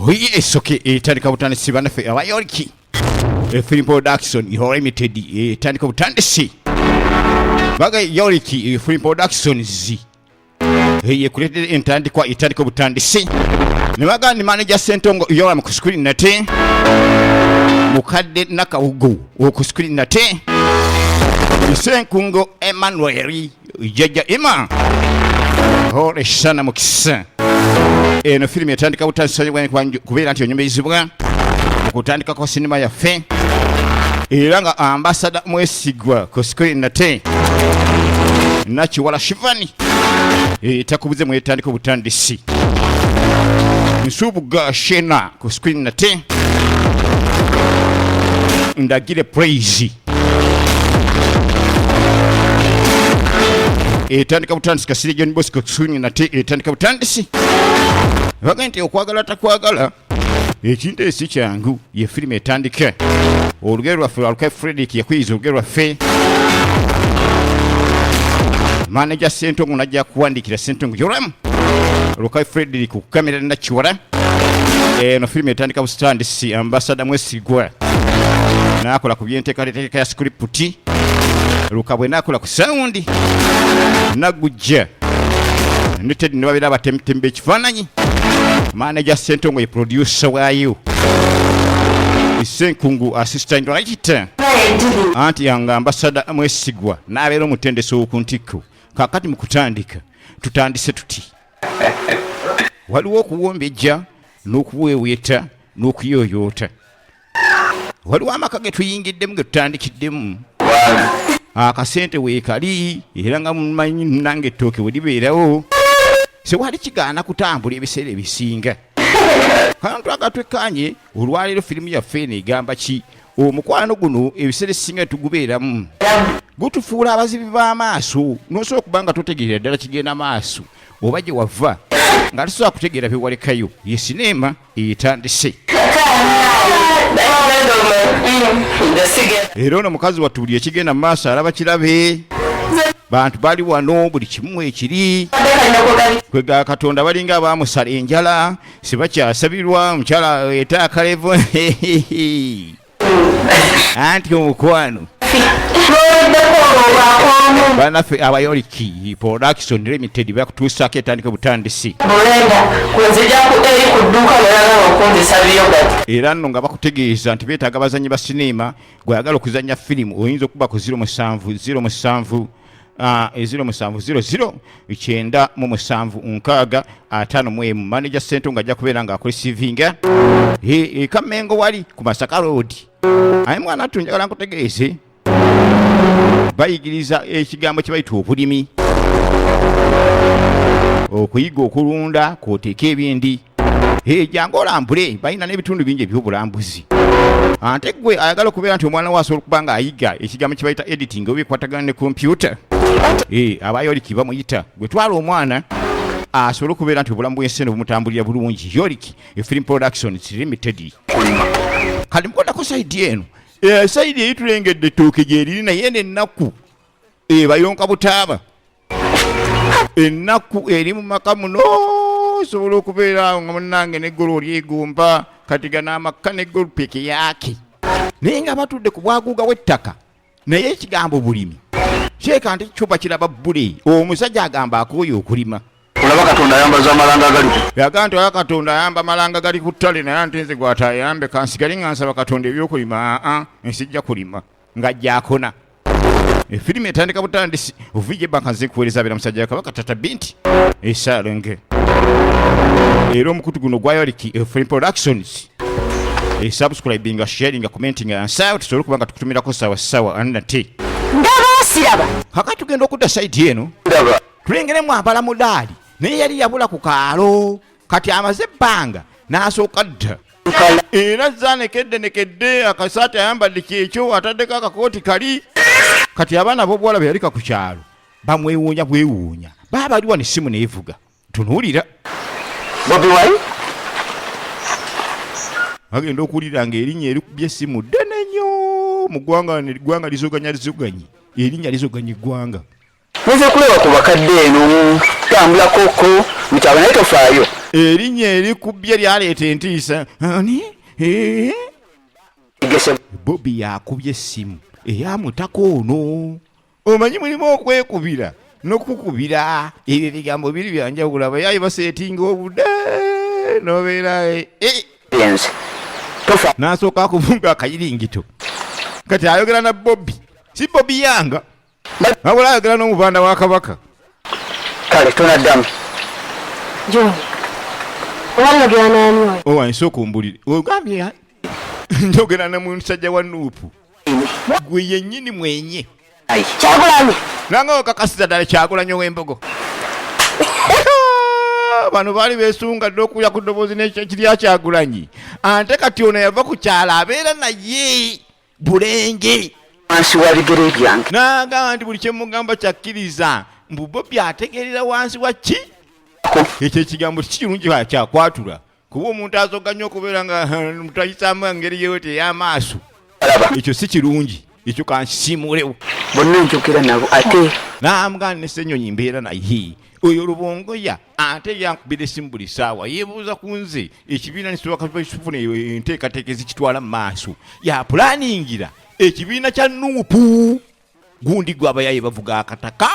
Yes, okay. Etandika butandisi banafe abayoriki. Film production limited. Etandika butandisi. Baga yoriki film production zi. Yekulete entandikwa etandika butandisi. Nibaga ni manager Sentongo yola mu screen nate. Mukadde nakawugo ku screen nate. Senkungo Emmanuel Jaja Emma. Hore sana mukisa. Eno film yatandika butandisi kubera nti onyumizibwa okutandika ko sinema ya fe. Era nga ambassador mwesigwa ku screen nate. Nachiwala Shivani. Takubuze mwetandika butandisi. Nsubuga Shena ku screen nate. Ndagire praise. Etandika butandisi Kasiri John Bosco screen nate etandika butandisi. Bagante okwagala takwagala. Ekintu esi kyangu ye film etandika. Olugero lwa Alka Frederick yakwiza olugero lwa fe. Manager Sentongo najja kuwandikira Sentongo yoram. Alka Frederick ku kamera ndachiwala. No film etandika butandisi ambassador mwesigwa. Nakola ku byenteekateeka ya script. Lukabwe nakola ku sound. Nagujja. United nibabira abatembe kifananyi. Manager Sentongo ye producer wayo. Isenkungu assistant writer. Anti yanga ambassador mwesigwa nabeera omutendesi okuntiko. Kakati mukutandika tutandise tuti. Waliwo okuwombejja n'okuweeweta n'okuyoyoota. Waliwo amaka tuyingiddemu getutandikiddemu. Akasente weekali era nga mumanyi nange ettooke we libeerawo. Sewali kigaana kutambula ebiseera ebisinga. Kantu agatwekanye olwaleero firimu yaffe negamba ki omukwano guno ebiseera ebisinga tugubeeramu. Gutufuula abazibi b'amaaso n'osobola okuba nga totegeera ddala kigenda maaso oba gye wava nga tosobola kutegeera bye walekayo. Ye sinema etandise. Era ono mukazi watuulye ekigenda mu maaso alaba kirabe. Bantu bali wano buli kimu ekiri. Kwega Katonda balinga abamusala enjala sibakyasabirwa omukyala etakalevo. Anti omukwano banafe abayoriki production limited bakutuusako etandika butandisi. Era nno nga bakutegeeza nti beetaaga abazannyi ba sinema gweyagala okuzannya firimu oyinza okuba ku 0707 070 manager Sentongo ajja kubeera nga akole sivinga Kamengo wali ku Masaka Road. Ayi mwana tunjagala nkutegeeze bayigiriza ekigambo kye bayita obulimi, okuyiga okulunda kwoteeka ebindi. Jangu olambule balina n'ebitundu bingi eby'obulambuzi. Ate gwe ayagala okubeera nti omwana we asobola okuba nga ayiga ekigambo kye bayita editing oba ekwatagana ne computer. Abayoriki bamuyita gwe twala omwana asobola okubeera nti obulamu bw'ensi bumutambulira bulungi. Yoriki Film Productions Limited. Kali mukondako sayidi eno. Sayidi eyitulengedde ettooke gye liri naye n'ennaku bayonka butaaba. Ennaku eri mu maka muno osobola okubeera nga munnange n'eggolo olyegomba katiga n'amakka n'eggolo peke yake. Naye nga batudde ku bwaguuga w'ettaka naye ekigambo bulimi kyeka nti kicupa kiraba bbule. Omusajja agamba akooye okulima. Olaba Katonda ayambaza amalanga gali. Yaga nti Katonda ayamba amalanga gali ku ttale naye ate nze gw'ata ayambe kansigale nga nsaba Katonda ebyokulima nsijja kulima ng'ajja akona. Efirimu etandika butandisi ovije banka nzikuweereza abeera musajja wa Kabaka Tata Binti esaalenge. Era omukutu guno gwa Yoriki Film Productions. Subscribing, sharing, commenting and sawa tusobola okuba nga tukutumirako sawa anate. Siraba. Kakati tugenda okudda sayidi eno. Tulengeremu abalamudaali naye yali yabula ku kaalo kati amaze ebbanga n'asooka dda. Era nekedde akasaati ayambadde kyekyo ataddeko akakooti kali. Kati abaana b'obuwala be yalika ku kyalo bamwewuunya bwewuunya baba baliwa n'essimu neevuga. Tunuulira Bobi Wine agenda okuwulira ng'erinnya erikubye essimu ddene nnyo mu ggwanga lizoganya erinnya lizoganya eggwanga. Muze kulewa ku bakadde eno tambula koko mukyaba naye tofaayo. erinnya erikubye lyaleeta entiisa. Ani? Bobby yakubye essimu eyamutako ono. Omanyi mulimu okwekubira n'okukubira ebyo ebigambo biri byanjawulo. Abayaayi baseetinga obudde n'obeera n'asooka akuvunga akayiringito. Kati ayogera na Bobby, si Bobby Yanga wabula ayogera n'omubanda wa Kabaka. Kale tonaddamu. John, owalagera n'ani oyo? Owansi okumbulire ogambye njogera na musajja wa Nuupu. Gwe yennyini mwenye Kyagulanyi nanga okakasiza ddala Kyagulanyi ow'Embogo. Bano baali beesunga dde okuya ku ddoboozi n'ekirya Kyagulanyi. Ate kati ono yava ku kyalo abeera naye Bulenge Wansi wa bigere byange. n'agamba nti buli kyemugamba kyakkiriza. Mbu Bobby ategeerera wansi wa ki? Ekyo ekigambo tikirungi kyakwatula kuba omuntu azogga nnyo okubeera nga mutayisaamu engeri yeyote ey'amaaso. Ekyo si kirungi, ekyo kankisiimuulewo. Bonna njogera nabo ate N'amugamba ne Ssenyonyi mbeera naye oyo Lubongoya ate yankubira essimu buli ssaawa yeebuuza ku nze ekibiina nisoboka kifuna enteekateeka ezikitwala mu maaso. Yapulaaningira ekibiina kya Nuupu. Gundi gwe abayaayi bavuga akataka.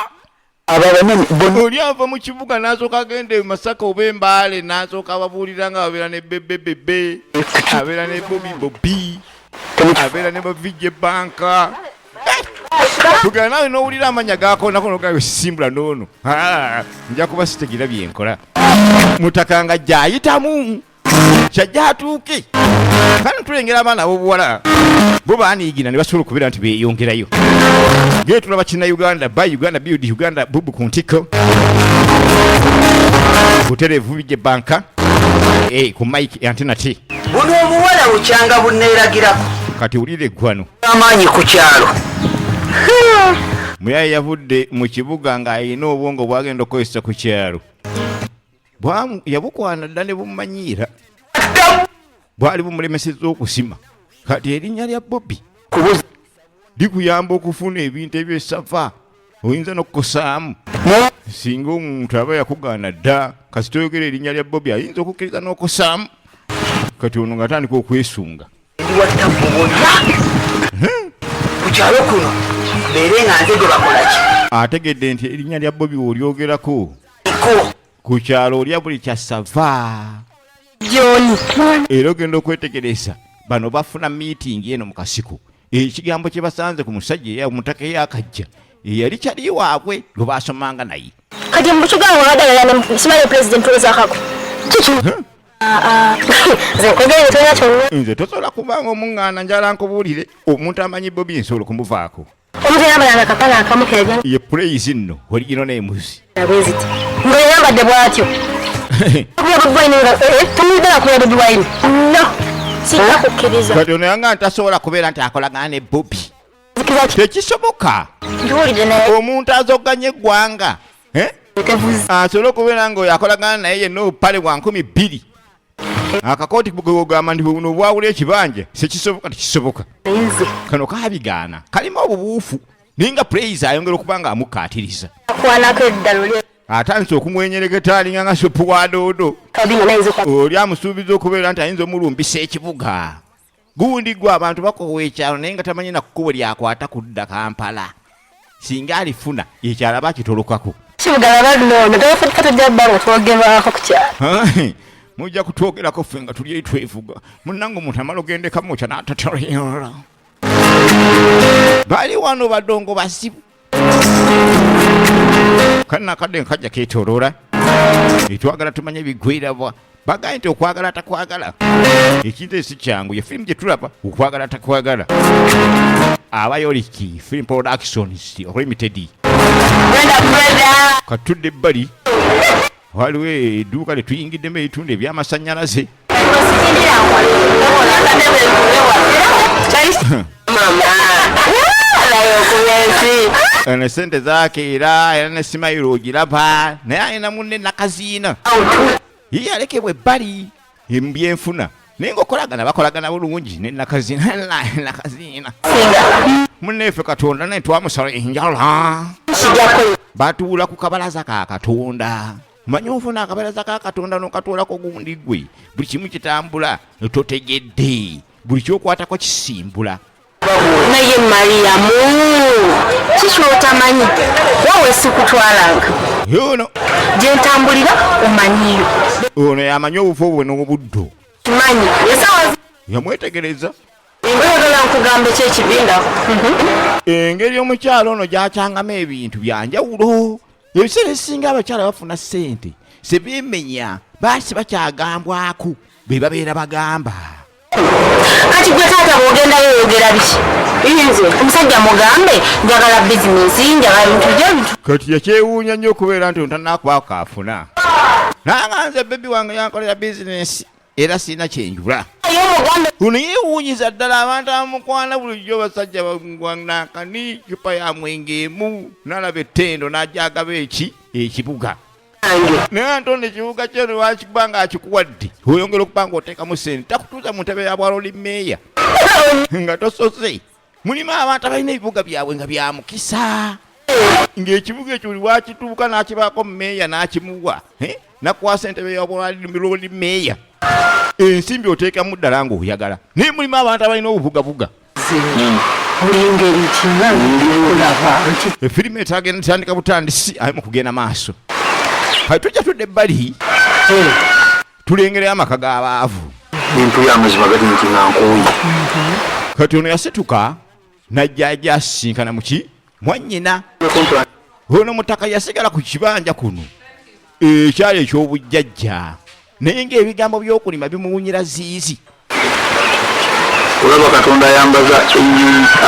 ababanene bonna Oli ava mu kibuga n'asooka agenda e Masaka oba e Mbale n'asooka ababuulira nga abeera ne Bebe, abeera ne Bobby, abeera ne Bavijje Banka. Tugenda nawe n'owulira amannya gaakoonako n'ogawe sisimbula n'ono. Nja kuba sitegira byenkola. Mutaka nga gy'ayitamu kyajja atuuke. Kano tulengera abaana ab'obuwala bo baaniigina ne basobola okubeera nti beeyongerayo. Ngeri tulaba Kinnayuganda, Uganda Build Uganda Bubu ku ntikko. Butereevu Vijje Banka ku Mike Antena T. buno obuwala bukyanga bunneeragirako. Kati wulire eggwano. Amaanyi ku kyalo. Muyayi yavudde mu kibuga ng'alina obwongo bw'agenda okukozesa ku kyalo. Yabukwana dda ne bumumanyiira. Bwali bumulemesezza okusima. Kati erinnya lya Bobby Kubuza likuyamba okufuna ebintu eby'essafa. Oyinza n'okukosaamu. Singa omuntu aba yakugaana dda kasita oyogera erinnya lya Bobby ayinza okukkiriza n'okosaamu. Kati ono ng'atandika okwesunga. ndiwattamu bonna. Ku kyalo kuno beere nga nze gye bakola ki? Ategedde nti erinnya lya Bobby w'olyogerako Iko ku kyalo olya buli kya sava. John Era ogenda okwetegereza bano bafuna miitingi eno mu kasiko. Ekigambo kye basanze ku musajja ey'omutaka ey'akajja eyali kyali waabwe lwe baasomanga naye. kati mukiganga wadagala simanyi president ozakako kiki nze nkwegere tonya kyonna Nze tosobola kubanga omuŋŋaana njala nkubuulire omuntu amanyi Bobby nsobola okumuvaako. omuntu eyambalanga akapala akamu keraja Ye praise nno original names. bweziti ng'eyambadde bw'atyo kuya Bobi Wine nga tumwidala kuya Bobi Wine no sijja kukkiriza Kati ono yanga ntasobola kubeera nti akolagana ne Bobby. zikiza ki Tekisoboka ntuwulidde naye omuntu azogganya eggwanga tevuze asobole okubeera ng'oyo akolagana naye yenna obupale bwa 200. Akakooti bwogamba nti buno bwawula ekibanja sekisoboka tekisoboka. nze Kano kaabigaana kalimu obubuufu naye nga praise ayongera okuba nga amukkaatiriza. akwanako eddalo lye Atandise okumwenyeregeta alinga nga supu wa doodo. kabinga nayinza okwa Oli amusuubiza okubeera nti ayinza omulumbisa ekibuga. Gundi gwe abantu bakowa ekyalo naye nga tamanyi na kkubo lyakwata kudda Kampala. Singa alifuna ekyalo aba akitolokako. kibugala balunoono tobafuuka tojja bbanga twogerwako ku kyalo Mujja kutwogerako ffe nga tuli twevuga. Munnange omuntu amala ogendekamu kya n'atatoleera. Bali wano badongo basibu. Kana kadde nkajja keetooloola. Etwagala tumanye bigwirabwa. Bagaye nti okwagala takwagala. Ekintu si kyangu ye firimu gye tulaba okwagala takwagala. Abayoliki Film Productions Limited. Katudde ebbali waliwo edduuka lye tuyingiddemu ebitunda eby'amasannyalaze. Ne sente zakeera era ne simayiro ogiraba naye alina munne nakaziina ye alekebwa ebbali byenfuna naye ng'okolagana bakolagana bulungi ne nakaziina munneeffe Katonda naye twamusala enjala batuula ku kabalaza ka Katonda manyi ofuna akabalasa ka Katonda n'okatwolako gundi gwe buli kimu kitambula totegedde buli kyokwatako kisimbula naye Mariamu kikyotamanyi wowe sikutwalanga yono gyentambulira omanyiyo ono yamanyi obufu obwo n'obuddo kimanyi esawa yamwetegereza oyagala nkugambe kyekibinda engeri omukyalo ono gyakyangamu ebintu byanjawulo ebiseera ebisinga abakyala bafuna ssente sebeemenya baasi bakyagambwako be babeera bagamba kati gwe taata bw'ogendayo oyogera biki nze omusajja mugambe njagala bizinesi njagala bintu gyebintu kati yakyewuunya nnyo okubeera nti ontanakubaako kaafuna nanga nze bebi wange yankolera bizinesi era sirina kyenjula uno yeewuunyiza ddala abantu abamukwana bulijjo basajja bangwanakani cupa ya mwenge emu nalaba ettendo n'ajagaba ekibuga naye ntonda ekibuga kyeno wakikuba nga akikuwadde oyongera okuba nga oteekamu sente takutuuza mu ntebe ya bwala oli meeya nga tosose mulimu abantu abalina ebibuga byabwe nga bya mukisa ng'ekibuga ekyo buli wakituuka n'akibaako meeya n'akimuwa nakwasa entebe ya bwala oli meeya ensimbi oteekamu ddala ng'oyagala naye mulimu abantu abalina obubugabuga efirimu etandika butandisi aye mu kugenda maaso kati tujja tudde ebbali tulengerayo amaka g'abaavu bintu by'amazima gati nti nankuyi kati ono yasituka najja asisinkana muki mwannyina ono mutaka yasigala ku kibanja kuno ekyali eky'obujjajja naye ng'ebigambo by'okulima bimuwunyira ziizi olaba Katonda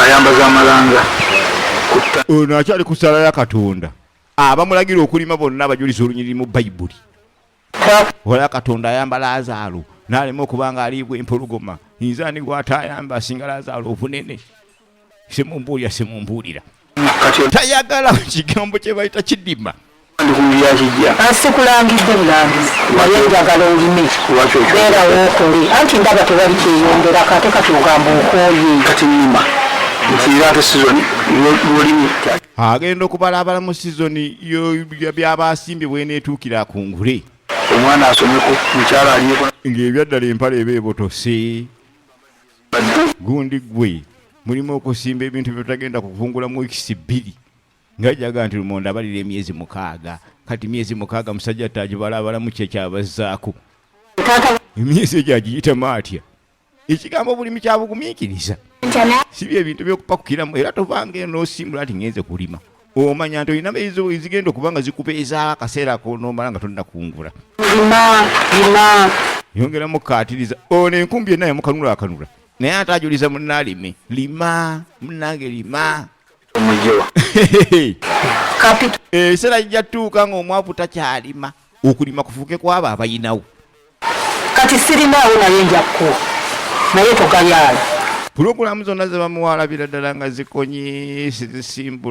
ayambaza amalanga ono akyali ku ssala ya Katonda abamulagira okulima bonna bajuliza olunyiriri mu Bayibuli olaba Katonda ayamba Laazaalo n'alema okuba nga aliibwa empologoma nzaani gw'ataayamba asinga Laazaalo obunene semumbuulira tayagala kigambo kye bayita kidima asikulangidde bulangizi naye njagala olime beera wookole anti ndaba tewali kyeyongera kate kati ogamba okooye kati nnima nti ate sizoni lwolimi agenda okubalabala mu sizoni byabasimbye bweneetuukira ku ngule omwana asomeko mukyala aliyeko ng'ebyaddala empala eba ebotose gundi gwe mulimu okusimba ebintu byotagenda kuvungula mu wiikisi 2 ng'ajaga nti lumonde abalira emyezi 6 kati myezi 6 musajja tagibalabalamu kyekyabazzaako emyezi egyo agiyitamu atya ekigambo bulimi kyabugumiikiriza si bye ebintu byokupakukiramu era tovanga eno n'osimbula nti ngenze kulima omanya nti olina ezigenda okuba nga zikupeeza akaseera konomala nga tolina kungula lima yongeramu kaatiriza ono enkumbi yenna yamukanula akanula naye ate ajuliza munnaalime lima munnange lima omujewa ebiseera jjatuuka ng'omwavu takyalima okulima kufuuke kwabo abayinawo kati sirinaawo naye njakkuwa naye togalyala pulogulaamu zonna ze bamuwalabira ddala nga zikonye sizisimbula